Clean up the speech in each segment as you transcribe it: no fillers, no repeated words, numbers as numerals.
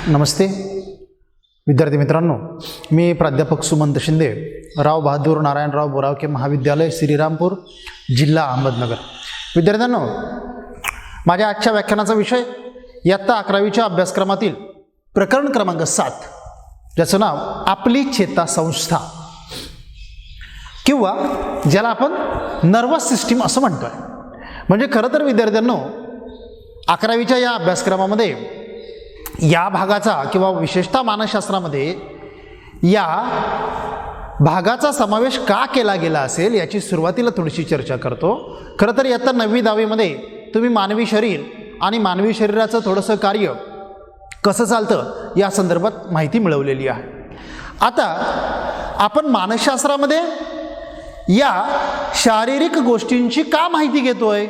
नमस्ते विद्यार्थी मित्रांनो, मी प्राध्यापक सुमंत शिंदे, राव बहादूर नारायणराव बोरावके महाविद्यालय श्रीरामपूर, जिल्हा अहमदनगर. विद्यार्थ्यांनो, माझ्या आजच्या व्याख्यानाचा विषय इयत्ता 11वीच्या अभ्यासक्रमातील प्रकरण क्रमांक 7, ज्याचं नाव आपली चेतासंस्था किंवा ज्याला आपण नर्वस सिस्टीम असं म्हणतोय. म्हणजे खरं तर विद्यार्थ्यांनो, 11वीच्या या अभ्यासक्रमामध्ये या भागाचा किंवा विशेषतः मानसशास्त्रामध्ये या भागाचा समावेश का केला गेला असेल याची सुरुवातीला थोडीशी चर्चा करतो. खरं तर इयत्ता 9वी 10वीमध्ये तुम्ही मानवी शरीर आणि मानवी शरीराचं थोडंसं कार्य कसं चालतं या संदर्भात माहिती मिळवलेली आहे. आता आपण मानसशास्त्रामध्ये या शारीरिक गोष्टींची का माहिती घेतोय?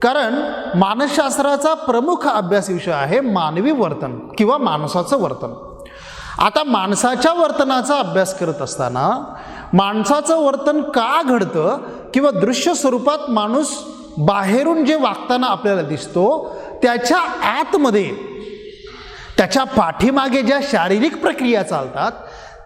कारण मानसशास्त्राचा प्रमुख अभ्यास विषय आहे मानवी वर्तन किंवा माणसाचं वर्तन. आता माणसाच्या वर्तनाचा अभ्यास करत असताना माणसाचं वर्तन का घडतं किंवा दृश्य स्वरूपात माणूस बाहेरून जे वागताना आपल्याला दिसतो त्याच्या आतमध्ये त्याच्या पाठीमागे ज्या शारीरिक प्रक्रिया चालतात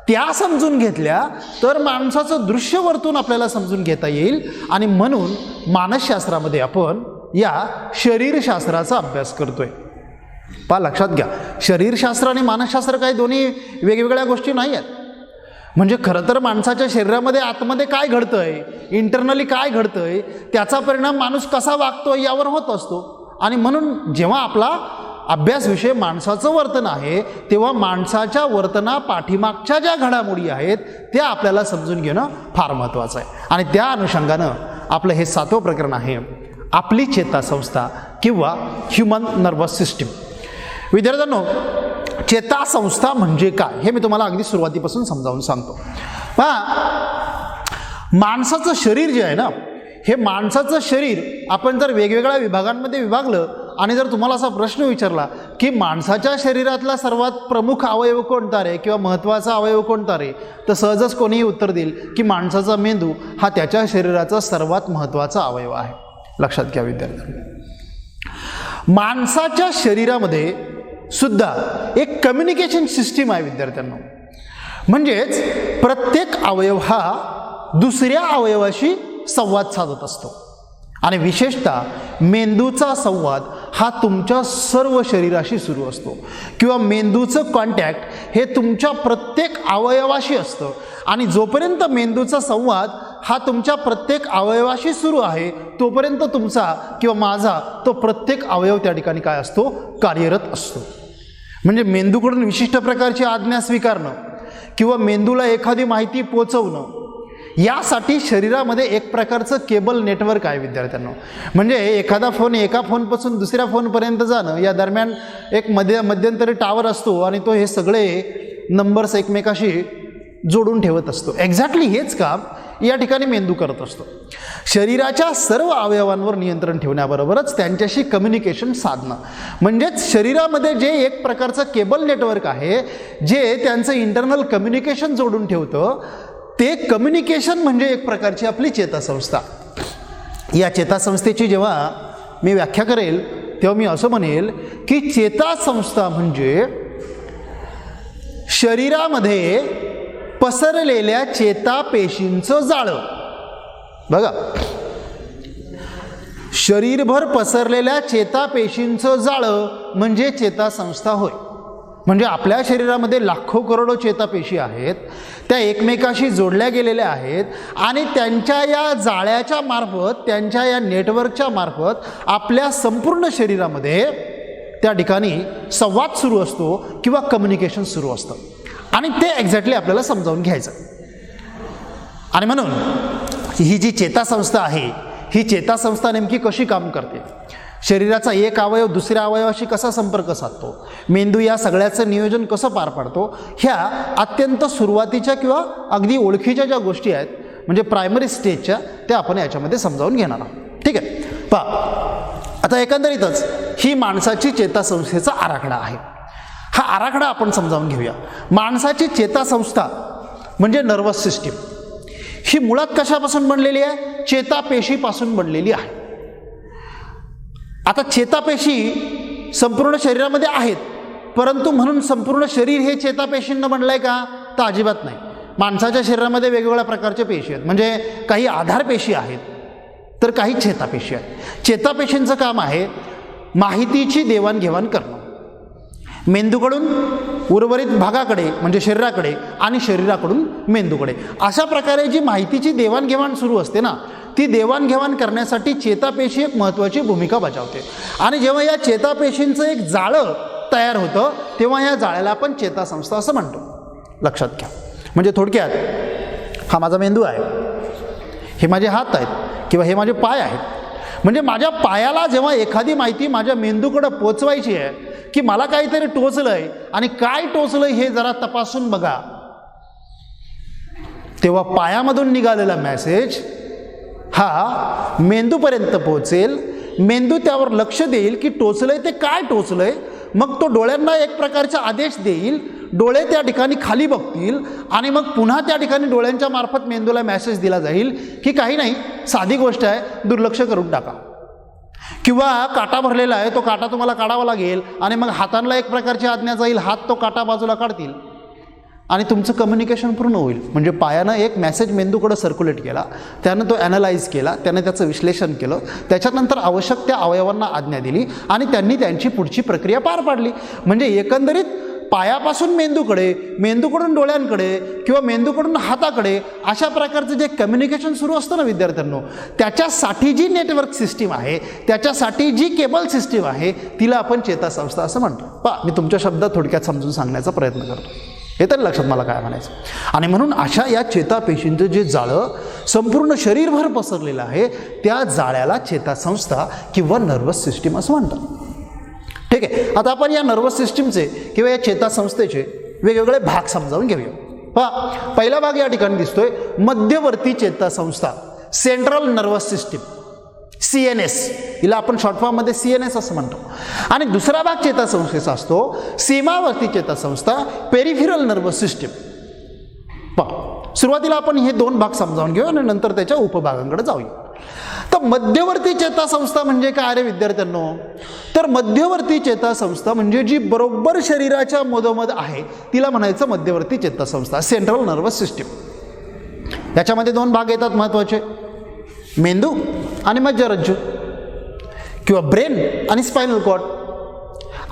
त्या समजून घेतल्या तर माणसाचं दृश्य वर्तन आपल्याला समजून घेता येईल. आणि म्हणून मानसशास्त्रामध्ये आपण या शरीरशास्त्राचा अभ्यास करतोय. लक्षात घ्या, शरीरशास्त्र आणि मानसशास्त्र काही दोन्ही वेगवेगळ्या गोष्टी नाही आहेत. म्हणजे खरं तर माणसाच्या शरीरामध्ये आतमध्ये काय घडतंय, इंटरनली काय घडतंय, त्याचा परिणाम माणूस कसा वागतोय यावर होत असतो. आणि म्हणून जेव्हा आपला अभ्यास विषय माणसाचं वर्तन आहे तेव्हा माणसाच्या वर्तना पाठीमागच्या ज्या घडामोडी आहेत त्या आपल्याला समजून घेणं फार महत्त्वाचं आहे. आणि त्या अनुषंगानं आपलं हे 7वं प्रकरण आहे आपली चेतासंस्था किंवा ह्युमन नर्वस सिस्टीम. विद्यार्थ्यांनो, चेतासंस्था म्हणजे काय हे मी तुम्हाला अगदी सुरुवातीपासून समजावून सांगतो. माणसाचं शरीर जे आहे ना, हे माणसाचं शरीर आपण जर वेगवेगळ्या विभागांमध्ये विभागलं आणि जर तुम्हाला असा प्रश्न विचारला की माणसाच्या शरीरातला सर्वात प्रमुख अवयव कोणता रे किंवा महत्त्वाचा अवयव कोणता रे, तर सहजच कोणीही उत्तर देईल की माणसाचा मेंदू हा त्याच्या शरीराचा सर्वात महत्त्वाचा अवयव आहे. लक्षात घ्या विद्यार्थ्यांनो, माणसाच्या शरीरामध्ये सुद्धा एक कम्युनिकेशन सिस्टीम आहे विद्यार्थ्यांनो. म्हणजेच प्रत्येक अवयव हा दुसऱ्या अवयवाशी संवाद साधत असतो. आणि विशेषतः मेंदूचा संवाद हा तुमच्या सर्व शरीराशी सुरू असतो किंवा मेंदूचं कॉन्टॅक्ट हे तुमच्या प्रत्येक अवयवाशी असतं. आणि जोपर्यंत मेंदूचा संवाद हा तुमच्या प्रत्येक अवयवाशी सुरू आहे तोपर्यंत तुमचा किंवा माझा तो प्रत्येक अवयव त्या ठिकाणी काय असतो, कार्यरत असतो. म्हणजे मेंदूकडून विशिष्ट प्रकारची आज्ञा स्वीकारणं किंवा मेंदूला एखादी माहिती पोचवणं यासाठी शरीरामध्ये एक प्रकारचं केबल नेटवर्क आहे विद्यार्थ्यांनो. म्हणजे एखादा फोन एका फोनपासून दुसऱ्या फोनपर्यंत जाणं या दरम्यान एक मध्यंतरी टावर असतो आणि तो हे सगळे नंबर्स एकमेकाशी जोडून ठेवत असतो. एक्झॅक्टली हेच काम या ठिकाणी मेंदू करत असतो. शरीराच्या सर्व अवयवांवर नियंत्रण ठेवण्याबरोबरच त्यांच्याशी कम्युनिकेशन साधणं, म्हणजेच शरीरामध्ये जे एक प्रकारचं केबल नेटवर्क आहे जे त्यांचं इंटरनल कम्युनिकेशन जोडून ठेवतं, ते कम्युनिकेशन म्हणजे एक प्रकारची आपली चेतासंस्था. या चेतासंस्थेची जेव्हा मी व्याख्या करेल तेव्हा मी असं म्हणेल की चेतासंस्था म्हणजे शरीरामध्ये पसरलेल्या चेतापेशींचं जाळं. बघा, शरीरभर पसरलेल्या चेतापेशींचं जाळं म्हणजे चेतासंस्था होय. म्हणजे आपल्या शरीरामध्ये लाखो करोडो चेतापेशी आहेत, त्या एकमेकाशी जोडल्या गेलेल्या आहेत आणि त्यांच्या या जाळ्याच्या मार्फत, त्यांच्या या नेटवर्कच्या मार्फत आपल्या संपूर्ण शरीरामध्ये त्या ठिकाणी संवाद सुरू असतो किंवा कम्युनिकेशन सुरू असतं. आणि ते एक्झॅक्टली आपल्याला समजावून घ्यायचं. आणि म्हणून ही जी चेतासंस्था आहे ही चेतासंस्था नेमकी कशी काम करते, शरीराचा एक अवयव दुसऱ्या अवयवाशी कसा संपर्क साधतो, मेंदू या सगळ्याचं नियोजन कसं पार पाडतो, ह्या अत्यंत सुरुवातीच्या किंवा अगदी ओळखीच्या ज्या गोष्टी आहेत म्हणजे प्रायमरी स्टेजच्या त्या आपण याच्यामध्ये समजावून घेणार आहोत. ठीक आहे, आता एकंदरीतच ही माणसाची चेतासंस्थेचा आराखडा आहे. हा आराखडा आपण समजावून घेऊया. माणसाची चेतासंस्था म्हणजे नर्वस सिस्टीम ही मुळात कशापासून बनलेली आहे, चेतापेशीपासून बनलेली आहे. आता चेतापेशी संपूर्ण शरीरामध्ये आहेत परंतु म्हणून संपूर्ण शरीर हे चेतापेशींना बनलं आहे का? तर अजिबात नाही. माणसाच्या शरीरामध्ये वेगवेगळ्या प्रकारच्या पेशी आहेत. म्हणजे काही आधारपेशी आहेत तर काही चेतापेशी आहेत. चेतापेशींचं काम आहे माहितीची देवाणघेवाण करणं, मेंदूकडून उर्वरित भागाकडे म्हणजे शरीराकडे आणि शरीराकडून मेंदूकडे. अशा प्रकारे जी माहितीची देवाणघेवाण सुरू असते ना, ती देवाणघेवाण करण्यासाठी चेतापेशी एक महत्त्वाची भूमिका बजावते. आणि जेव्हा या चेतापेशींचं एक जाळं तयार होतं तेव्हा या जाळ्याला आपण चेतासंस्था असं म्हणतो. लक्षात घ्या. म्हणजे थोडक्यात हा माझा मेंदू आहे, हे माझे हात आहेत किंवा हे माझे पाय आहेत. म्हणजे माझ्या पायाला जेव्हा एखादी माहिती माझ्या मेंदूकडे पोचवायची आहे की मला काहीतरी टोचलंय आणि काय टोचलंय हे जरा तपासून बघा, तेव्हा पायामधून निघालेला मेसेज हा मेंदूपर्यंत पोहोचेल. मेंदू त्यावर लक्ष देईल की टोचलंय ते काय टोचलंय. मग तो डोळ्यांना एक प्रकारचा आदेश देईल, डोळे त्या ठिकाणी खाली बघतील आणि मग पुन्हा त्या ठिकाणी डोळ्यांच्या मार्फत मेंदूला मेसेज दिला जाईल की काही नाही, साधी गोष्ट आहे, दुर्लक्ष करून टाका. किंवा काटा भरलेला आहे, तो काटा तुम्हाला काढावा लागेल आणि मग हातांना एक प्रकारची आज्ञा जाईल, हात तो काटा बाजूला काढतील आणि तुमचं कम्युनिकेशन पूर्ण होईल. म्हणजे पायानं एक मेसेज मेंदूकडे सर्क्युलेट केला, त्यानं तो ॲनालाइज केला, त्यानं त्याचं विश्लेषण केलं, त्याच्यानंतर आवश्यक त्या अवयवांना आज्ञा दिली आणि त्यांनी त्यांची पुढची प्रक्रिया पार पाडली. म्हणजे एकंदरीत पायापासून मेंदूकडे, मेंदूकडून डोळ्यांकडे किंवा मेंदूकडून हाताकडे अशा प्रकारचं जे कम्युनिकेशन सुरू असतं ना विद्यार्थ्यांनो, त्याच्यासाठी जी नेटवर्क सिस्टीम आहे, त्याच्यासाठी जी केबल सिस्टीम आहे, तिला आपण चेतासंस्था असं म्हणतो. पहा, मी तुमच्या शब्दात थोडक्यात समजून सांगण्याचा प्रयत्न करतो, हे तरी लक्षात मला काय म्हणायचं. आणि म्हणून अशा या चेतापेशींचं जे जाळं संपूर्ण शरीरभर पसरलेलं आहे त्या जाळ्याला चेतासंस्था किंवा नर्वस सिस्टीम असं म्हणतात. ठीक आहे. आता आपण या नर्वस सिस्टीमचे किंवा या चेतासंस्थेचे वेगवेगळे भाग समजावून घेऊया. पहा, पहिला भाग या ठिकाणी दिसतोय मध्यवर्ती चेतासंस्था, सेंट्रल नर्वस सिस्टीम, CNS, हिला आपण शॉर्ट फॉर्ममध्ये CNS असं म्हणतो. आणि दुसरा भाग चेतासंस्थेचा असतो सीमावर्ती चेतासंस्था, पेरिफेरल नर्वस सिस्टीम. पहा, सुरुवातीला आपण हे दोन भाग समजावून घेऊ आणि नंतर त्याच्या उपभागांकडे जाऊया. तर मध्यवर्ती चेतासंस्था म्हणजे काय रे विद्यार्थ्यांनो? तर मध्यवर्ती चेतासंस्था म्हणजे जी बरोबर शरीराच्या मधोमध आहे तिला म्हणायचं मध्यवर्ती चेतासंस्था, सेंट्रल नर्वस सिस्टीम. याच्यामध्ये दोन भाग येतात महत्त्वाचे, मेंदू आणि मज्जारज्जू किंवा ब्रेन आणि स्पायनल कॉर्ड.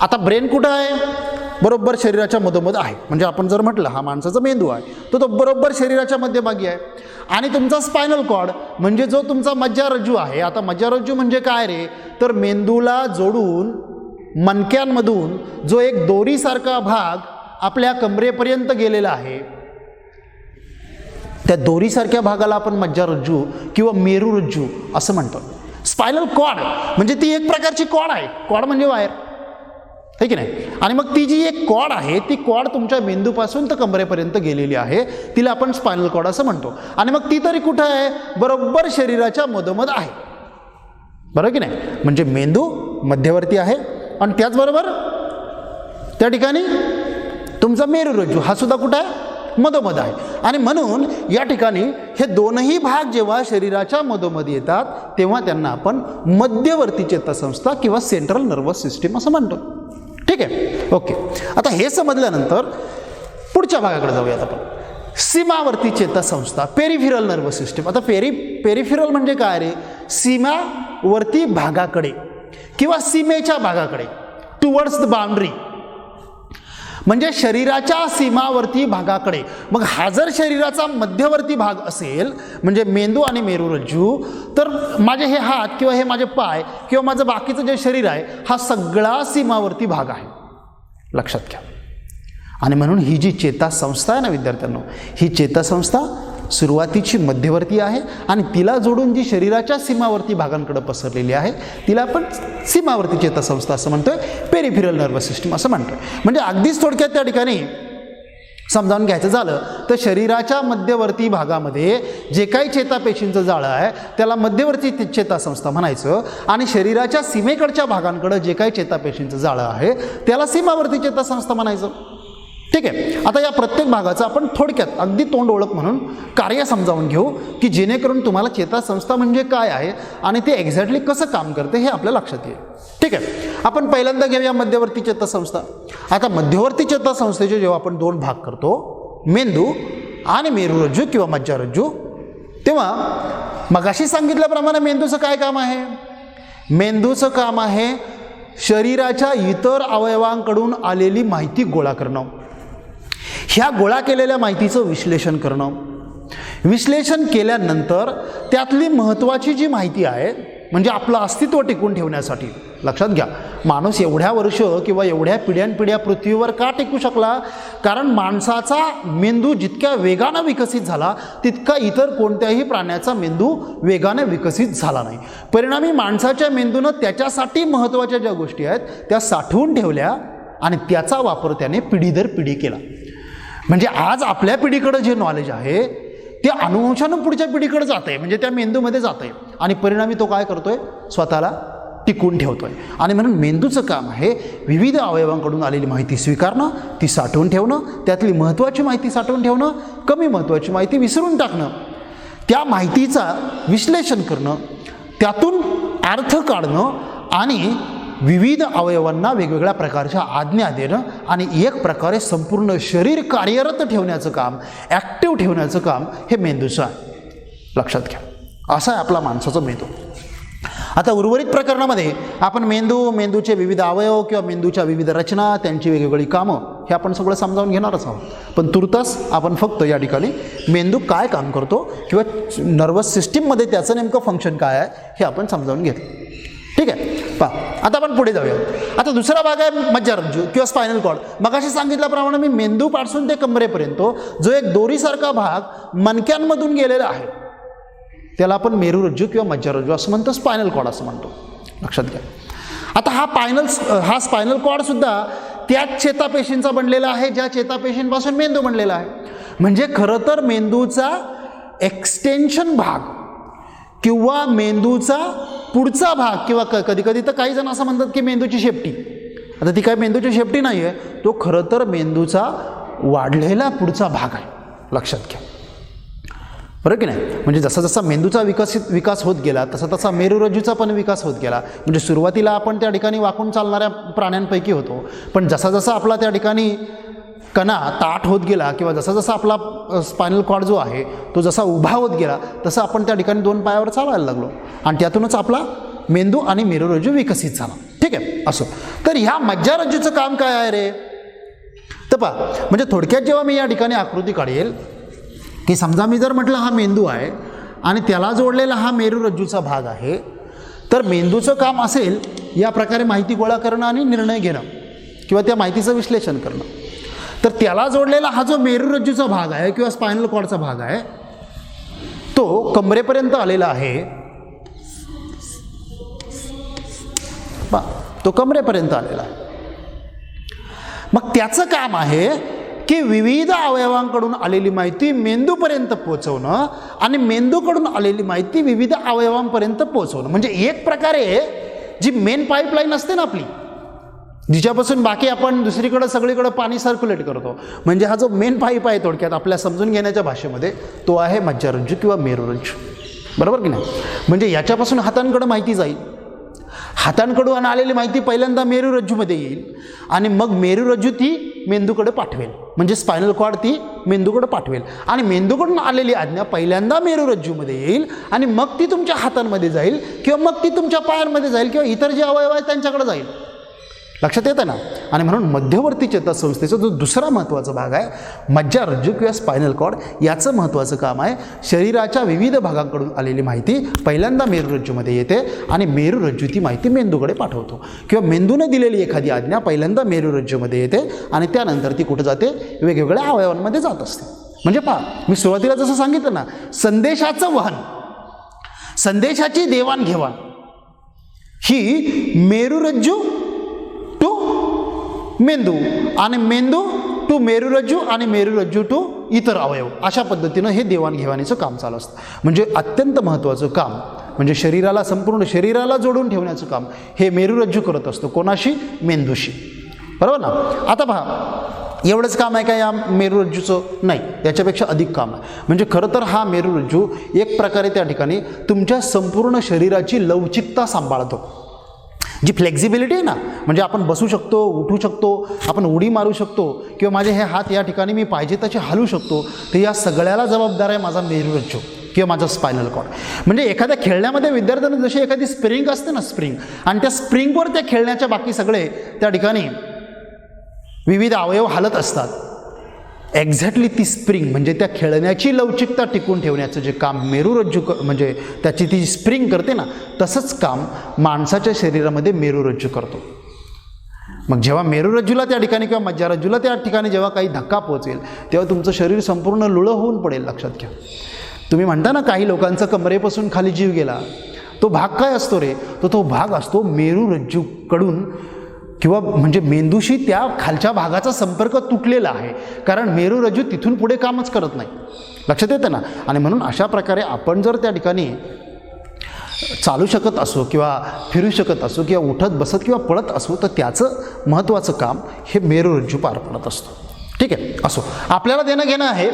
आता ब्रेन कुठं आहे? बरोबर शरीराच्या मधोमध आहे. म्हणजे आपण जर म्हटलं हा माणसाचा मेंदू आहे तर तो बरोबर शरीराच्या मध्यभागी आहे. आणि तुमचा स्पायनल कॉर्ड म्हणजे जो तुमचा मज्जारज्जू आहे. आता मज्जारज्जू म्हणजे काय रे? तर मेंदूला जोडून मणक्यांमधून जो एक दोरीसारखा भाग आपल्या कमरेपर्यंत गेलेला आहे, त्या दोरीसारख्या भागाला आपण मज्जारज्जू किंवा मेरुरज्जू असं म्हणतो. स्पायनल कॉर्ड म्हणजे ती एक प्रकारची कॉर्ड आहे. कॉर्ड म्हणजे वायर आहे की नाही. आणि मग ती जी एक कॉर्ड आहे ती कॉर्ड तुमच्या मेंदूपासून तर कमरेपर्यंत गेलेली आहे, तिला आपण स्पायनल कॉर्ड असं म्हणतो. आणि मग ती तरी कुठं आहे? बरोबर शरीराच्या मधोमध आहे, बरोबर की नाही. म्हणजे मेंदू मध्यवर्ती आहे आणि त्याचबरोबर त्या ठिकाणी तुमचा मेरुरज्जू हा सुद्धा कुठं आहे? मधोमध आहे. आणि म्हणून या ठिकाणी हे दोनही भाग जेव्हा शरीराच्या मधोमध येतात तेव्हा त्यांना आपण मध्यवर्ती चेतासंस्था किंवा सेंट्रल नर्वस सिस्टीम असं म्हणतो. ठीक आहे, ओके. आता हे समजल्यानंतर पुढच्या भागाकडे जाऊयात आपण. सीमावर्ती चेतासंस्था, पेरिफेरल नर्वस सिस्टीम. आता पेरिफेरल म्हणजे काय रे? सीमावर्ती भागाकडे किंवा सीमेच्या भागाकडे, टुवर्ड्स द बाउंड्री, म्हणजे शरीराच्या सीमावर्ती भागाकडे. मग हा जर शरीराचा मध्यवर्ती भाग असेल म्हणजे मेंदू आणि मेरुरज्जू, तर माझे हे हात किंवा हे माझे पाय किंवा माझं बाकीचं जे शरीर आहे हा सगळा सीमावर्ती भाग आहे, लक्षात घ्या. आणि म्हणून ही जी चेतासंस्था आहे ना विद्यार्थ्यांनो, ही चेतासंस्था सुरुवातीची मध्यवर्ती आहे आणि तिला जोडून जी शरीराच्या सीमावर्ती भागांकडे पसरलेली आहे तिला आपण सीमावर्ती चेतासंस्था असं म्हणतोय, पेरिफेरल नर्वस सिस्टीम असं म्हणतोय. म्हणजे अगदीच थोडक्यात त्या ठिकाणी समजावून घ्यायचं झालं तर शरीराच्या मध्यवर्ती भागामध्ये जे काही चेतापेशींचं जाळं आहे त्याला मध्यवर्ती चेतासंस्था म्हणायचं आणि शरीराच्या सीमेकडच्या भागांकडे जे काही चेतापेशींचं जाळं आहे त्याला सीमावर्ती चेतासंस्था म्हणायचं. ठीक आहे. आता या प्रत्येक भागाचं आपण थोडक्यात अगदी तोंड ओळख म्हणून कार्य समजावून घेऊ की जेणेकरून तुम्हाला चेतासंस्था म्हणजे काय आहे आणि ते एक्झॅक्टली कसं काम करते हे आपल्या लक्षात येईल. ठीक आहे. आपण पहिल्यांदा घेऊया मध्यवर्ती चेतासंस्था. आता मध्यवर्ती चेतासंस्थेचे जेव्हा आपण दोन भाग करतो, मेंदू आणि मेरुरज्जू किंवा मज्जारज्जू, तेव्हा मगाशी सांगितल्याप्रमाणे मेंदूचं काय काम आहे? मेंदूचं काम आहे शरीराच्या इतर अवयवांकडून आलेली माहिती गोळा करणं, ह्या गोळा केलेल्या माहितीचं विश्लेषण करणं, विश्लेषण केल्यानंतर त्यातली महत्त्वाची जी माहिती आहे म्हणजे आपलं अस्तित्व टिकून ठेवण्यासाठी. लक्षात घ्या, माणूस एवढ्या वर्ष किंवा एवढ्या पिढ्यानपिढ्या पृथ्वीवर का टिकू शकला? कारण माणसाचा मेंदू जितक्या वेगानं विकसित झाला तितका इतर कोणत्याही प्राण्याचा मेंदू वेगाने विकसित झाला नाही. परिणामी माणसाच्या मेंदूनं त्याच्यासाठी महत्त्वाच्या ज्या गोष्टी आहेत त्या साठवून ठेवल्या आणि त्याचा वापर त्याने पिढी दर पिढी केला. म्हणजे आज आपल्या पिढीकडं जे नॉलेज आहे ते अनुवंशानं पुढच्या पिढीकडे जात आहे, म्हणजे त्या मेंदूमध्ये जात आहे आणि परिणामी तो काय करतोय? स्वतःला टिकून ठेवतोय. आणि म्हणून मेंदूचं काम आहे विविध अवयवांकडून आलेली माहिती स्वीकारणं, ती साठवून ठेवणं, त्यातली महत्त्वाची माहिती साठवून ठेवणं, कमी महत्त्वाची माहिती विसरून टाकणं, त्या माहितीचा विश्लेषण करणं, त्यातून अर्थ काढणं आणि विविध अवयवांना वेगवेगळ्या प्रकारच्या आज्ञा देणं आणि एक प्रकारे संपूर्ण शरीर कार्यरत ठेवण्याचं काम, ॲक्टिव्ह ठेवण्याचं काम हे मेंदूचं आहे. लक्षात घ्या, असा आहे आपला माणसाचा मेंदू. आता उर्वरित प्रकरणामध्ये आपण मेंदूचे विविध अवयव किंवा मेंदूच्या विविध रचना, त्यांची वेगवेगळी कामं हे आपण सगळं समजावून घेणारच आहोत. पण तुर्तास आपण फक्त या ठिकाणी मेंदू काय काम करतो किंवा नर्वस सिस्टीममध्ये त्याचं नेमकं फंक्शन काय आहे हे आपण समजावून घेतलं. ठीक आहे. पहा, आता आपण पुढे जाऊया. आता दुसरा भाग आहे मज्जारज्जू किंवा स्पायनल कॉर्ड. मगाशी सांगितल्याप्रमाणे मी मेंदूपासून ते कमरेपर्यंत जो एक दोरीसारखा भाग मणक्यांमधून गेलेला आहे त्याला आपण मेरुरज्जू किंवा मज्जारज्जू असं म्हणतो, स्पायनल कॉर्ड असं म्हणतो. लक्षात घ्या. आता हा स्पायनल कॉर्ड सुद्धा त्याच चेतापेशींचा बनलेला आहे ज्या चेतापेशींपासून मेंदू बनलेला आहे. म्हणजे खरं तर मेंदूचा एक्सटेन्शन भाग किंवा मेंदूचा पुढचा भाग किंवा कधी कधी तर काही जण असं म्हणतात की मेंदूची शेपटी. आता ती काय मेंदूची शेपटी नाही आहे, तो खरं तर मेंदूचा वाढलेला पुढचा भाग आहे. लक्षात घ्या, बरं की नाही? म्हणजे जसा जसा मेंदूचा विकास होत गेला तसा तसा मेरुरज्जूचा पण विकास होत गेला. म्हणजे सुरुवातीला आपण त्या ठिकाणी वाकून चालणाऱ्या प्राण्यांपैकी होतो, पण जसा जसा आपला त्या ठिकाणी कणा ताठ होत गेला किंवा जसा जसा आपला स्पायनल कॉर्ड जो आहे तो जसा उभा होत गेला तसं आपण त्या ठिकाणी दोन पायावर चालायला लागलो आणि त्यातूनच आपला मेंदू आणि मेरुरज्जू विकसित झाला. ठीक आहे. असो, तर ह्या मज्जारज्जूचं काम काय आहे रे? तर पहा, म्हणजे थोडक्यात जेव्हा मी या ठिकाणी आकृती काढेल की समजा मी जर म्हटलं हा मेंदू आहे आणि त्याला जोडलेला हा मेरुरज्जूचा भाग आहे, तर मेंदूचं काम असेल या प्रकारे माहिती गोळा करणं आणि निर्णय घेणं किंवा त्या माहितीचं विश्लेषण करणं. तर त्याला जोडलेला हा जो मेरुरज्जूचा भाग आहे किंवा स्पायनल कॉर्डचा भाग आहे तो कमरेपर्यंत आलेला आहे. तो कमरेपर्यंत आलेला आहे. मग त्याचं काम आहे की विविध अवयवांकडून आलेली माहिती मेंदूपर्यंत पोहोचवणं आणि मेंदूकडून आलेली माहिती विविध अवयवांपर्यंत पोहोचवणं. म्हणजे एक प्रकारे जी मेन पाईपलाईन असते ना आपली, जिच्यापासून बाकी आपण दुसरीकडं सगळीकडं पाणी सर्क्युलेट करतो, म्हणजे हा जो मेन पाईप आहे थोडक्यात आपल्या समजून घेण्याच्या भाषेमध्ये तो आहे मज्जारज्जू किंवा मेरुरज्जू. बरोबर की नाही? म्हणजे याच्यापासून हातांकडं माहिती जाईल, हातांकडून आलेली माहिती पहिल्यांदा मेरुरज्जूमध्ये येईल आणि मग मेरुरज्जू ती मेंदूकडे पाठवेल, म्हणजे स्पायनल कॉर्ड ती मेंदूकडे पाठवेल आणि मेंदूकडून आलेली आज्ञा पहिल्यांदा मेरुरज्जूमध्ये येईल आणि मग ती तुमच्या हातांमध्ये जाईल किंवा मग ती तुमच्या पायांमध्ये जाईल किंवा इतर जे अवयव आहेत त्यांच्याकडे जाईल. लक्षात येतं ना? आणि म्हणून मध्यवर्ती चेतासंस्थेचा जो दुसरा महत्त्वाचा भाग आहे मज्जारज्जू किंवा स्पायनल कॉर्ड, याचं महत्त्वाचं काम आहे शरीराच्या विविध भागांकडून आलेली माहिती पहिल्यांदा मेरुरज्जूमध्ये येते आणि मेरुरज्जू ती माहिती मेंदूकडे पाठवतो किंवा मेंदूने दिलेली एखादी आज्ञा पहिल्यांदा मेरुरज्जूमध्ये येते आणि त्यानंतर ती कुठं जाते? वेगवेगळ्या अवयवांमध्ये जात असते. म्हणजे पहा, मी सुरुवातीला जसं सांगितलं ना, संदेशाचं वहन, संदेशाची देवाणघेवाण ही मेरुरज्जू टू मेंदू आणि मेंदू टू मेरुरज्जू आणि मेरुरज्जू टू इतर अवयव, अशा पद्धतीनं हे देवाणघेवाणीचं काम चालू असतं. म्हणजे अत्यंत महत्त्वाचं काम म्हणजे शरीराला, संपूर्ण शरीराला जोडून ठेवण्याचं काम हे मेरुरज्जू करत असतो. कोणाशी? मेंदूशी. बरोबर ना? आता पहा, एवढंच काम आहे का या मेरुरज्जूचं? नाही, याच्यापेक्षा अधिक काम आहे. म्हणजे खरं तर हा मेरुरज्जू एक प्रकारे त्या ठिकाणी तुमच्या संपूर्ण शरीराची लवचिकता सांभाळतो. जी फ्लेक्झिबिलिटी आहे ना, म्हणजे आपण बसू शकतो, उठू शकतो, आपण उडी मारू शकतो, किंवा माझे हे हात या ठिकाणी मी पाहिजे तसे हलवू शकतो, तर या सगळ्याला जबाबदार आहे माझा मेरुरज्जू किंवा माझा स्पायनल कॉर्ड. म्हणजे एखाद्या खेळण्यामध्ये विद्यार्थ्यांना जशी एखादी स्प्रिंग असते ना, स्प्रिंग, आणि त्या स्प्रिंगवर त्या खेळण्याच्या बाकी सगळे त्या ठिकाणी विविध अवयव हालत असतात. एक्झॅक्टली ती स्प्रिंग म्हणजे त्या खेळण्याची लवचिकता टिकून ठेवण्याचं जे काम मेरुरज्जू म्हणजे त्याची ती स्प्रिंग करते ना, तसंच काम माणसाच्या शरीरामध्ये मेरुरज्जू करतो. मग जेव्हा मेरुरज्जूला त्या ठिकाणी किंवा मज्जारज्जूला त्या ठिकाणी जेव्हा काही धक्का पोहोचेल, तेव्हा तुमचं शरीर संपूर्ण लुळं होऊन पडेल. लक्षात घ्या. तुम्ही म्हणता ना, काही लोकांचा कमरेपासून खाली जीव गेला, तो भाग काय असतो रे? तो भाग असतो मेरुरज्जूकडून किंवा म्हणजे मेंदूशी त्या खालच्या भागाचा संपर्क तुटलेला आहे, कारण मेरुरज्जू तिथून पुढे कामच करत नाही. लक्षात येतं ना. आणि म्हणून अशा प्रकारे आपण जर त्या ठिकाणी चालू शकत असो किंवा फिरू शकत असो किंवा उठत बसत किंवा पळत असो, तर त्याचं महत्त्वाचं काम हे मेरुरज्जू पार पडत असतो. ठीक आहे. असो, आपल्याला देणं घेणं आहे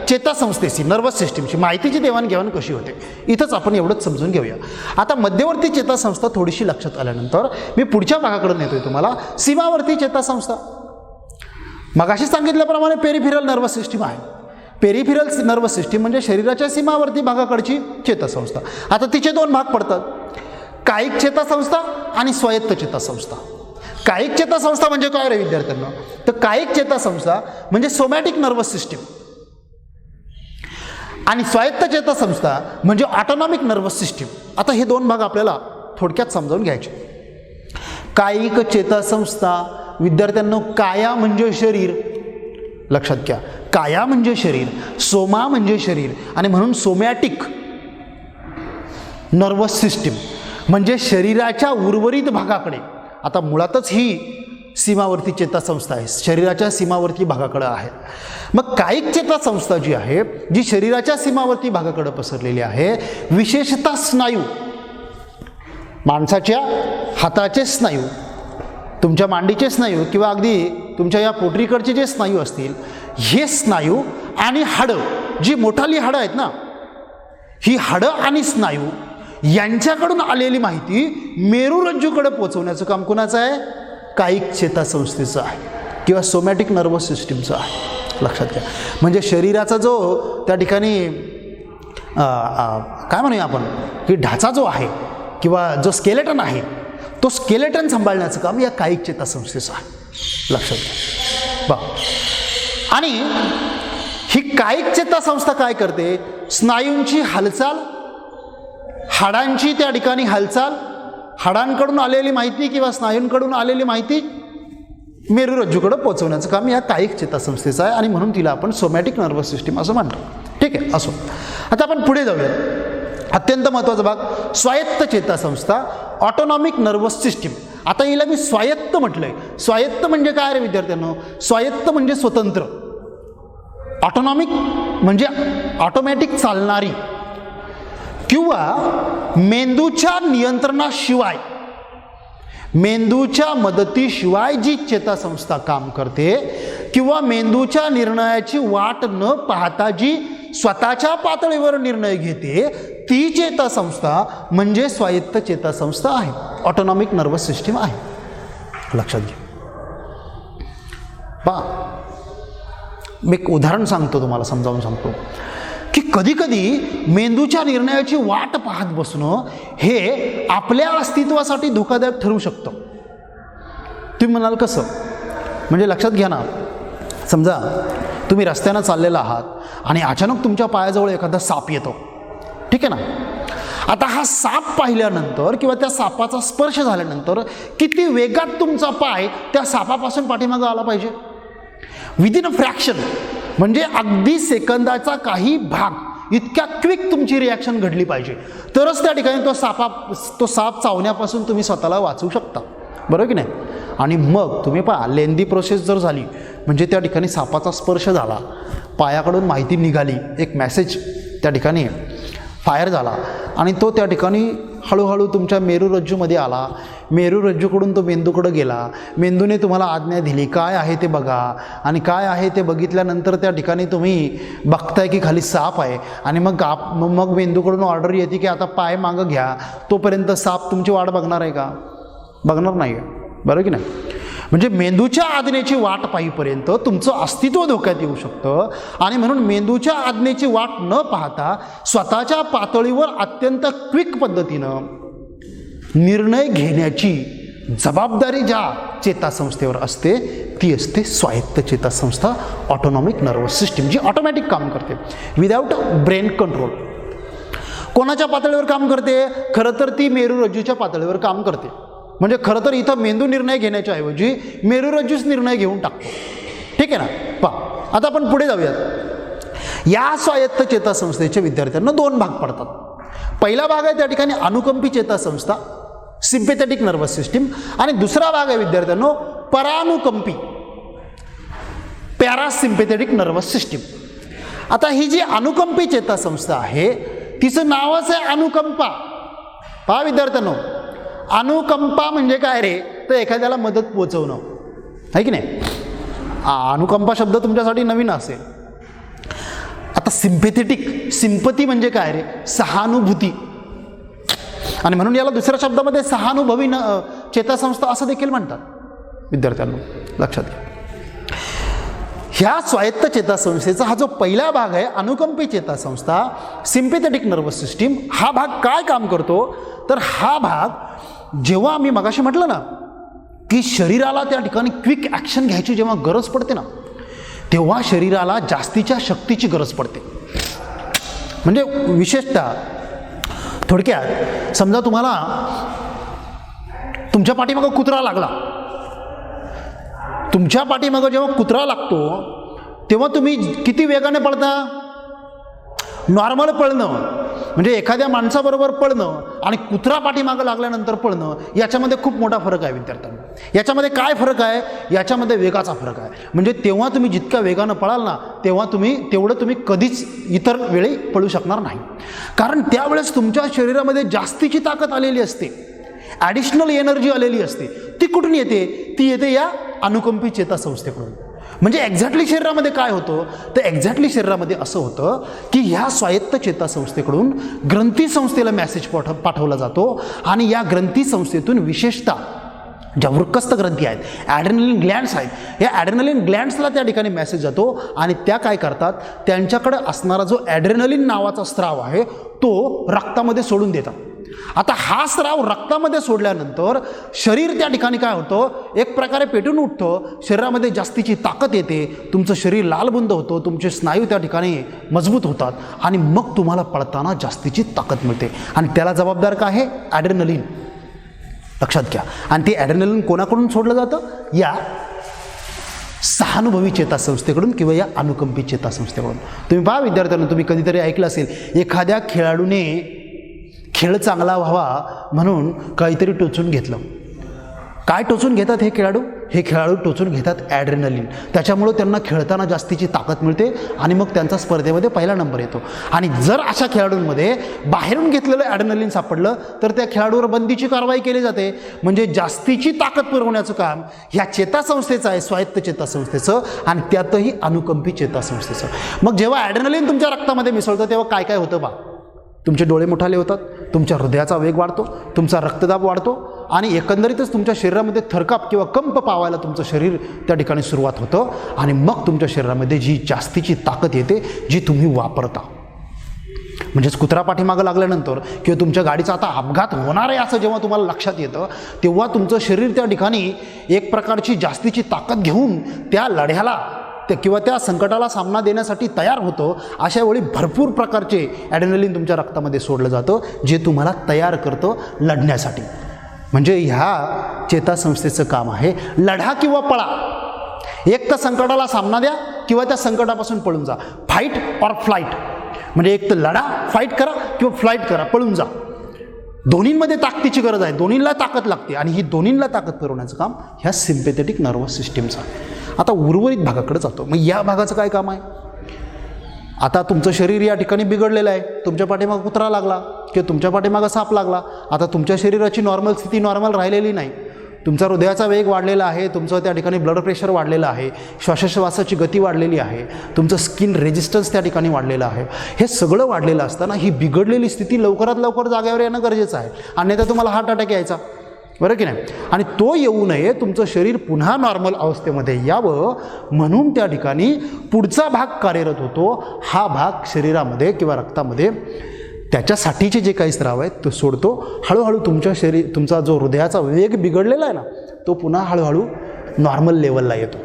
चेतासंस्थेशी, नर्वस सिस्टीमची माहितीची देवाणघेवाण कशी होते, इथंच आपण एवढंच समजून घेऊया. आता मध्यवर्ती चेतासंस्था थोडीशी लक्षात आल्यानंतर मी पुढच्या भागाकडे नेतोय तुम्हाला. सीमावर्ती चेतासंस्था, मगाशी सांगितल्याप्रमाणे पेरिफेरल नर्वस सिस्टीम आहे. पेरिफेरल नर्वस सिस्टीम म्हणजे शरीराच्या सीमावर्ती भागाकडची चेतासंस्था. आता तिचे दोन भाग पडतात, कायिक चेतासंस्था आणि स्वायत्त चेतासंस्था. कायिक चेतासंस्था म्हणजे काय रे विद्यार्थ्यांना? तर कायिक चेतासंस्था म्हणजे सोमॅटिक नर्वस सिस्टीम, आणि स्वायत्त चेतासंस्था म्हणजे ऑटोनॉमिक नर्वस सिस्टीम. आता हे दोन भाग आपल्याला थोडक्यात समजावून घ्यायचे. कायिक चेतासंस्था विद्यार्थ्यांना, काया म्हणजे शरीर, लक्षात घ्या, काया म्हणजे शरीर, सोमा म्हणजे शरीर, आणि म्हणून सोमॅटिक नर्वस सिस्टीम म्हणजे शरीराच्या उर्वरित भागाकडे. आता मुळातच ही सीमावर्ती चेतासंस्था आहे, शरीराच्या सीमावर्ती भागाकडे आहे. मग कायिक चेतासंस्था जी आहे, जी शरीराच्या सीमावर्ती भागाकडे पसरलेली आहे, विशेषतः स्नायू, माणसाच्या हाताचे स्नायू, तुमच्या मांडीचे स्नायू किंवा अगदी तुमच्या या पोटरीकडचे जे स्नायू असतील, हे स्नायू आणि हाडं, जी मोठाली हाडं आहेत ना, ही हाडं आणि स्नायू यांच्याकडून आलेली माहिती मेरुरज्जूकडे पोहोचवण्याचं काम कोणाचं आहे? कायिक चेतासंस्थेचं आहे किंवा सोमॅटिक नर्वस सिस्टीमचं आहे. लक्षात घ्या. म्हणजे शरीराचा जो त्या ठिकाणी काय म्हणूया आपण की ढाचा जो आहे किंवा जो स्केलेटन आहे, तो स्केलेटन सांभाळण्याचं काम या कायिक चेतासंस्थेचं आहे. लक्षात घ्या. बा, आणि ही कायिक चेतासंस्था काय करते? स्नायूंची हालचाल, हाडांची त्या ठिकाणी हालचाल, हाडांकडून आलेली माहिती किंवा स्नायूंकडून आलेली माहिती मेरुरज्जूकडे पोहोचवण्याचं काम या कायिक चेतासंस्थेचं आहे, आणि म्हणून तिला आपण सोमॅटिक नर्वस सिस्टीम असं म्हणतो. ठीक आहे. असो, आता आपण पुढे जाऊया. अत्यंत महत्त्वाचा भाग स्वायत्त चेतासंस्था, ऑटोनॉमिक नर्वस सिस्टीम. आता हिला मी स्वायत्त म्हटलंय. स्वायत्त म्हणजे काय रे विद्यार्थ्यांनो? स्वायत्त म्हणजे स्वतंत्र, ऑटोनॉमिक म्हणजे ऑटोमॅटिक चालणारी किंवा मेंदूच्या नियंत्रणाशिवाय, मेंदूच्या मदतीशिवाय जी चेतासंस्था काम करते किंवा मेंदूच्या निर्णयाची वाट न पाहता जी स्वतःच्या पातळीवर निर्णय घेते, ती चेतासंस्था म्हणजे स्वायत्त चेतासंस्था आहे, ऑटोनॉमिक नर्वस सिस्टीम आहे. लक्षात घ्या. पहा, मी एक उदाहरण सांगतो तुम्हाला, समजावून सांगतो की कधी कधी मेंदूच्या निर्णयाची वाट पाहत बसणं हे आपल्या अस्तित्वासाठी धोकादायक ठरू शकतं. तुम्ही म्हणाल कसं? म्हणजे लक्षात घ्या ना, समजा तुम्ही रस्त्यानं चाललेला आहात आणि अचानक तुमच्या पायाजवळ एखादा साप येतो. ठीक आहे ना. आता हा साप पाहिल्यानंतर किंवा त्या सापाचा स्पर्श झाल्यानंतर किती वेगात तुमचा पाय त्या सापापासून पाठीमागं आला पाहिजे? विदिन अ फ्रॅक्शन, म्हणजे अगदी सेकंदाचा काही भाग इतक्या क्विक तुमची रिॲक्शन घडली पाहिजे, तरच त्या ठिकाणी तो साप चावण्यापासून तुम्ही स्वतःला वाचवू शकता. बरोबर की नाही? आणि मग तुम्ही पहा, लेंदी प्रोसेस जर झाली म्हणजे त्या ठिकाणी सापाचा स्पर्श झाला, पायाकडून माहिती निघाली, एक मेसेज त्या ठिकाणी फायर झाला आणि तो त्या ठिकाणी हळूहळू तुमच्या मेरुरज्जूमध्ये आला, मेरुरज्जूकडून तो मेंदूकडे गेला, मेंदूने तुम्हाला आज्ञा दिली काय आहे ते बघा, आणि काय आहे ते बघितल्यानंतर त्या ठिकाणी तुम्ही बघताय की खाली साप आहे, आणि मग मेंदूकडून ऑर्डर येते की आता पाय मागं घ्या. तोपर्यंत साप तुमची वाट बघणार आहे का? बघणार नाही, बरं की नाही? म्हणजे मेंदूच्या आज्ञेची वाट पाहीपर्यंत तुमचं अस्तित्व धोक्यात येऊ शकतं. आणि म्हणून मेंदूच्या आज्ञेची वाट न पाहता स्वतःच्या पातळीवर अत्यंत क्विक पद्धतीनं निर्णय घेण्याची जबाबदारी ज्या चेतासंस्थेवर असते ती असते स्वायत्त चेतासंस्था, ऑटोनॉमिक नर्वस सिस्टीम, जी ऑटोमॅटिक काम करते विदाऊट ब्रेन कंट्रोल. कोणाच्या पातळीवर काम करते? खरं तर ती मेरुरज्जूच्या पातळीवर काम करते. म्हणजे खरं तर इथं मेंदू निर्णय घेण्याच्या ऐवजी मेरुरज्जूच निर्णय घेऊन टाकतो. ठीक आहे ना? पहा, आता आपण पुढे जाऊयात. या स्वायत्त चेतासंस्थेच्या विद्यार्थ्यांना दोन भाग पडतात. पहिला भाग आहे त्या ठिकाणी अनुकंपी चेतासंस्था, सिम्पॅथेटिक नर्वस सिस्टीम, आणि दुसरा भाग आहे विद्यार्थ्यांनो परानुकंपी, पॅरासिम्पॅथेटिक नर्वस सिस्टीम. आता ही जी अनुकंपी चेतासंस्था आहे तिचं नावच आहे अनुकंपा. पहा विद्यार्थ्यांनो, अनुकंपा म्हणजे काय रे? तर एखाद्याला मदत पोचवणं, आहे की नाही? अनुकंपा शब्द तुमच्यासाठी नवीन असेल. आता सिम्पॅथेटिक, सिंपती म्हणजे काय रे? सहानुभूती. आणि म्हणून याला दुसऱ्या शब्दामध्ये सहानुभवी चेतासंस्था असं देखील म्हणतात. विद्यार्थ्यांनो लक्षात घ्या, ह्या स्वायत्त चेतासंस्थेचा हा जो पहिला भाग आहे अनुकंपी चेतासंस्था, सिम्पॅथेटिक नर्वस सिस्टीम, हा भाग काय काम करतो? तर हा भाग जेव्हा आम्ही मगाशी म्हटलं ना की शरीराला त्या ठिकाणी क्विक ॲक्शन घ्यायची जेव्हा गरज पडते ना, तेव्हा शरीराला जास्तीच्या शक्तीची गरज पडते. म्हणजे विशेषतः थोडक्यात समजा तुम्हाला तुमच्या पाठीमागं कुत्रा लागला, तुमच्या पाठीमागं जेव्हा कुत्रा लागतो तेव्हा तुम्ही किती वेगाने पळता? नॉर्मल पळणं म्हणजे एखाद्या माणसाबरोबर पळणं आणि कुत्रा पाठीमागं लागल्यानंतर पळणं याच्यामध्ये खूप मोठा फरक आहे विद्यार्थ्यांनो. याच्यामध्ये काय फरक आहे? याच्यामध्ये वेगाचा फरक आहे. म्हणजे तेव्हा तुम्ही जितक्या वेगानं पळाल ना तेवढं तुम्ही कधीच इतर वेळी पळू शकणार नाही. कारण त्यावेळेस तुमच्या शरीरामध्ये जास्तीची ताकद आलेली असते, ॲडिशनल एनर्जी आलेली असते. ती कुठून येते? ती येते या अनुकंपी चेतासंस्थेकडून. म्हणजे एक्झॅक्टली शरीरामध्ये काय होतं? तर एक्झॅक्टली शरीरामध्ये असं होतं की ह्या स्वायत्त चेतासंस्थेकडून ग्रंथी संस्थेला मेसेज पाठवला जातो, आणि या ग्रंथी संस्थेतून विशेषतः ज्या वृक्कस्थ ग्रंथी आहेत, ॲड्रेनलिन ग्लँड्स आहेत, या ॲड्रेनलिन ग्लँड्सला त्या ठिकाणी मेसेज जातो, आणि त्या काय करतात? त्यांच्याकडे असणारा जो ॲड्रेनलिन नावाचा स्राव आहे तो रक्तामध्ये सोडून देतात. आता हा स्राव रक्तामध्ये सोडल्यानंतर शरीर त्या ठिकाणी काय होतं? एक प्रकारे पेटून उठतं, शरीरामध्ये जास्तीची ताकद येते, तुमचं शरीर लालबुंद होतं, तुमचे स्नायू त्या ठिकाणी मजबूत होतात, आणि मग तुम्हाला पळताना जास्तीची ताकद मिळते. आणि त्याला जबाबदार काय आहे? ॲड्रेनलिन. लक्षात घ्या. आणि ते ॲड्रेनलिन कोणाकडून सोडलं जातं? या सहानुभवी चेतासंस्थेकडून किंवा या अनुकंपी चेतासंस्थेकडून. तुम्ही पहा विद्यार्थ्यांना, तुम्ही कधीतरी ऐकलं असेल एखाद्या खेळाडूने खेळ चांगला व्हावा म्हणून काहीतरी टोचून घेतलं. काय टोचून घेतात हे खेळाडू? हे खेळाडू टोचून घेतात ॲड्रेनलिन. त्याच्यामुळं त्यांना खेळताना जास्तीची ताकद मिळते आणि मग त्यांचा स्पर्धेमध्ये पहिला नंबर येतो. आणि जर अशा खेळाडूंमध्ये बाहेरून घेतलेलं ॲड्रेनलिन सापडलं तर त्या खेळाडूवर बंदीची कारवाई केली जाते. म्हणजे जास्तीची ताकद पुरवण्याचं काम ह्या चेतासंस्थेचं आहे, स्वायत्त चेतासंस्थेचं, आणि त्यातही अनुकंपी चेतासंस्थेचं. मग जेव्हा ॲड्रेनलिन तुमच्या रक्तामध्ये मिसळतं तेव्हा काय काय होतं बा? तुमचे डोळे मोठाले होतात, तुमच्या हृदयाचा वेग वाढतो, तुमचा रक्तदाब वाढतो, आणि एकंदरीतच तुमच्या शरीरामध्ये थरकाप किंवा कंप पावायला तुमचं शरीर त्या ठिकाणी सुरुवात होतं. आणि मग तुमच्या शरीरामध्ये जी जास्तीची ताकद येते जी तुम्ही वापरता. म्हणजेच कुत्रा पाठीमागं लागल्यानंतर किंवा तुमच्या गाडीचा आता अपघात होणार आहे असं जेव्हा तुम्हाला लक्षात येतं तेव्हा तुमचं शरीर त्या ठिकाणी एक प्रकारची जास्तीची ताकद घेऊन त्या लढ्याला किंवा त्या संकटाला सामना देण्यासाठी तयार होतं. अशा वेळी भरपूर प्रकारचे ॲड्रेनलिन तुमच्या रक्तामध्ये सोडलं जातं जे तुम्हाला तयार करतं लढण्यासाठी. म्हणजे ह्या चेतासंस्थेचं काम आहे लढा किंवा पळा. एक तर संकटाला सामना द्या किंवा त्या संकटापासून पळून जा. Fight or flight. म्हणजे एक तर लढा, फाईट करा, किंवा फ्लाईट करा, पळून जा. दोन्हींमध्ये ताकदीची गरज आहे, दोन्हींना ताकद लागते, आणि ही दोन्हींना ताकद पुरवण्याचं काम ह्या सिम्पॅथेटिक नर्वस सिस्टीमचं आहे. आता उर्वरित भागाकडे जातो. मग या भागाचं काय काम आहे? आता तुमचं शरीर या ठिकाणी बिघडलेलं आहे, तुमच्या पाठीमागं कुत्रा लागला किंवा तुमच्या पाठीमागं साप लागला, आता तुमच्या शरीराची नॉर्मल स्थिती नॉर्मल राहिलेली नाही. तुमचा हृदयाचा वेग वाढलेला आहे, तुमचं त्या ठिकाणी ब्लड प्रेशर वाढलेलं आहे, श्वासोच्छवासाची गती वाढलेली आहे, तुमचं स्किन रेजिस्टन्स त्या ठिकाणी वाढलेलं आहे. हे सगळं वाढलेलं असताना ही बिघडलेली स्थिती लवकरात लवकर जागेवर येणं गरजेचं आहे, अन्यथा तुम्हाला हार्ट अटॅक यायचा, बरं की नाही. आणि तो येऊ नये, तुमचं शरीर पुन्हा नॉर्मल अवस्थेमध्ये यावं म्हणून त्या ठिकाणी पुढचा भाग कार्यरत होतो. हा भाग शरीरामध्ये किंवा रक्तामध्ये त्याच्यासाठीचे जे काही स्राव आहेत तो सोडतो. हळूहळू तुमचा जो हृदयाचा वेग बिघडलेला आहे ना, तो पुन्हा हळूहळू नॉर्मल लेवलला येतो.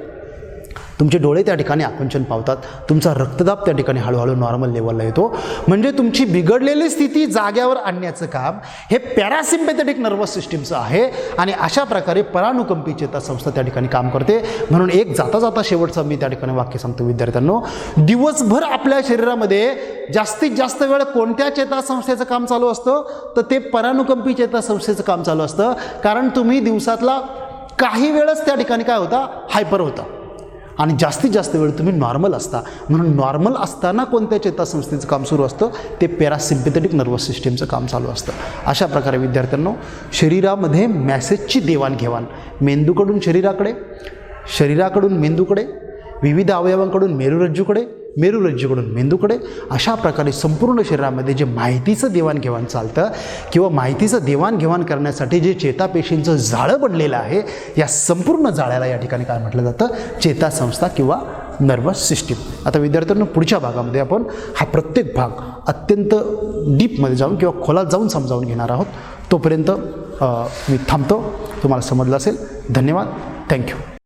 तुमचे डोळे त्या ठिकाणी आकुंचन पावतात, तुमचा रक्तदाब त्या ठिकाणी हळूहळू नॉर्मल लेवलला येतो. म्हणजे तुमची बिघडलेली स्थिती जाग्यावर आणण्याचं काम हे पॅरासिम्पॅथेटिक नर्वस सिस्टीमचं आहे. आणि अशा प्रकारे परानुकंपी चेतासंस्था त्या ठिकाणी काम करते. म्हणून एक जाता जाता शेवटचं मी त्या ठिकाणी वाक्य सांगतो विद्यार्थ्यांनो, दिवसभर आपल्या शरीरामध्ये जास्तीत जास्त वेळ कोणत्या चेतासंस्थेचं काम चालू असतं, तर ते परानुकंपी चेतासंस्थेचं काम चालू असतं. कारण तुम्ही दिवसातला काही वेळच त्या ठिकाणी काय होता, हायपर होता, आणि जास्तीत जास्त वेळ तुम्ही नॉर्मल असता. म्हणून नॉर्मल असताना कोणत्या चेतासंस्थेचं काम सुरू असतं, ते पॅरासिम्पॅथेटिक नर्वस सिस्टीमचं काम चालू असतं. अशा प्रकारे विद्यार्थ्यांनो, शरीरामध्ये मॅसेजची देवाणघेवाण मेंदूकडून शरीराकडे, शरीराकडून मेंदूकडे, विविध अवयवांकडून मेरुरज्जूकडे, मेरुरज्जूकडून मेंदूकडे, अशा प्रकारे संपूर्ण शरीरामध्ये जे माहितीचं देवाणघेवाण चालतं किंवा माहितीचं देवाणघेवाण करण्यासाठी जे चेतापेशींचं जाळं बनलेलं आहे, या संपूर्ण जाळ्याला या ठिकाणी काय म्हटलं जातं, चेतासंस्था किंवा नर्वस सिस्टीम. आता विद्यार्थ्यांना पुढच्या भागामध्ये आपण हा प्रत्येक भाग अत्यंत डीपमध्ये जाऊन किंवा खोलात जाऊन समजावून घेणार आहोत. तोपर्यंत मी थांबतो. तुम्हाला समजलं असेल. धन्यवाद. थँक्यू.